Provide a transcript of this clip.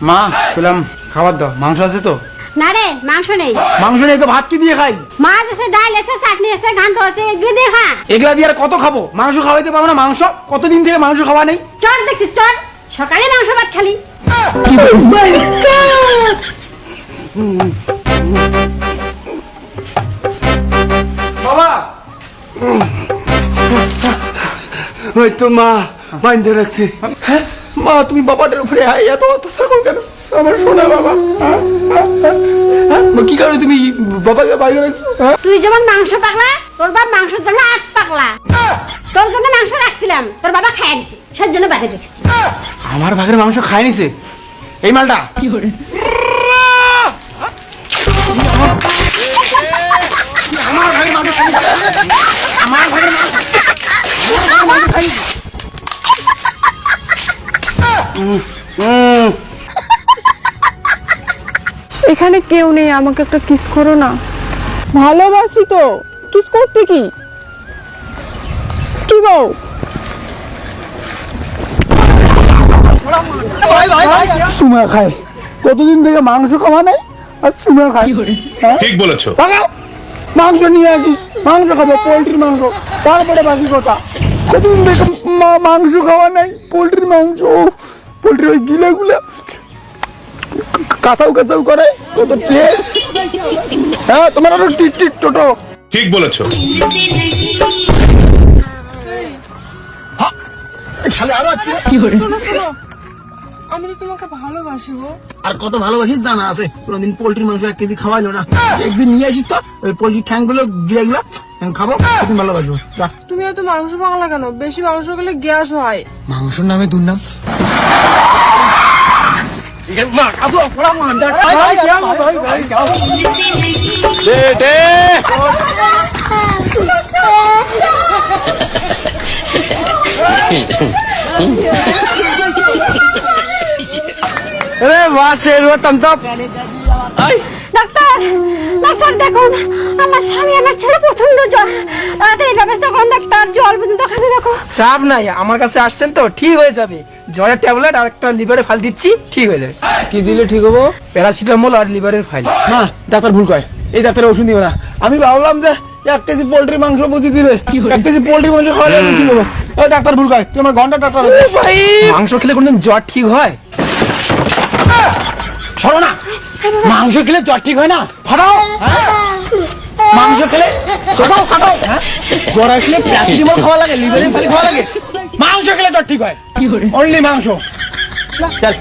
মা বললাম খাবার দাও, মাংস আছে তো? না রে, মাংস নেই। মাংস নেই তো ভাত কি দিয়ে খাই? মাছ আছে, ডাল আছে, চাটনি আছে, ঘান্ট আছে, এগুলো দিয়ে খা। এগুলা দিয়ে আর কত খাবো? মাংস খাওয়াইতে পারবো না? মাংস কতদিন থেকে মাংস খাওয়া নেই। চট দেখছিস, চট সকালে মাংস ভাত খালি। বাবা ওই তো মা বাইন্ধে রাখছি। হ্যাঁ মা, তুমি বাবাটার উপরে এত অত্যাচার করো কেন? আমার শোনা বাবা, কি কারণে তুমি বাবাকে বাইরে রাখছো? তুই যেমন মাংস পাগলা, তোর বাপ মাংসের জন্য আট পাগলা। তোর জন্য মাংস রাখছিলাম, তোর বাবা খাইয়া দিছে, সেই জন্য বাইরে রেখেছি। আমার ভাগের মাংস খায় নিছে এই মালটা। আমার ভাগের মাংস খাই নিছে। আমার ভাগের মাংস খাই নিছে। এখানে কেউ নেই, আমাকে একটা কিস করো না। ভালোবাসি তো, কিস করতে কি কি গো? সুমা খায়, কতদিন থেকে মাংস খাওয়া নাই আর সুমা খায়। ঠিক বলেছো। মাংস নিয়ে আসিস, মাংস খাবো, পোল্ট্রির মাংস, তারপরে বাকি কথা। কতদিন থেকে মাংস খাওয়া নাই, পোল্ট্রির মাংস। পোল্ট্রি ওই গিলে গুলে কাঁচাও কাঁচাও করে, কত টেস্ট। হ্যাঁ, তোমার আরো টিট টিট টোটো। ঠিক বলেছো। শোনো শোনো, আমি তো তোমাকে ভালোবাসি গো। আর কত ভালোবাসিস জানা আছে? কোনদিন পোল্ট্রির মাংস 1 কেজি খাওয়াইলো না, একদিন নিয়ে আসিস তো ওই পোল্ট্রির ঠ্যাং গুলো গিলে গুলো খাবো, তুমি ভালোবাসবো। তুমি এত মাংস পাগলা কেন? বেশি মাংস খেলে গ্যাস হয়। মাংসর নামে দুর্নাম। ডাক্তার, ডাক্তার দেখুন, আমার স্বামী আমার ছেলে প্রচন্ড জ্বর, তাড়াতাড়ি ব্যবস্থা করুন ডাক্তার, জল পর্যন্ত ওখানে রাখো। চাপ নাই, আমার কাছে আসছেন তো ঠিক হয়ে যাবে। জ্বরের ট্যাবলেট আর একটা লিভারে ফাইল দিচ্ছি, ঠিক হয়ে যাবে। কি দিলে ঠিক হবো? প্যারাসিটামল আর লিভারের ফাইল। না, ডাক্তার ভুল কয়, এই ডাক্তার ওষুধ দিও না। আমি ভাবলাম যে 1 কেজি পোল্ট্রি মাংস বুঝি দিবে, 1 কেজি পোল্ট্রি মাংস খাওয়ালে আমি ঠিক হবো। ওই ডাক্তার ভুল কয়, তুই আমার ঘন্টা ডাক্তার। ভাই, মাংস খেলে কোনদিন জ্বর ঠিক হয়? সরো না, মাংস খেলে জ্বর ঠিক হয় না। ফাটাও, মাংস খেলে ফাটাও ফাটাও। জ্বর আসলে প্যারাসিটামল খাওয়া লাগে, লিভারের ফাইল খাওয়া লাগে। মাংস খেলে জ্বর ঠিক হয়, অনলি মাংস। চল।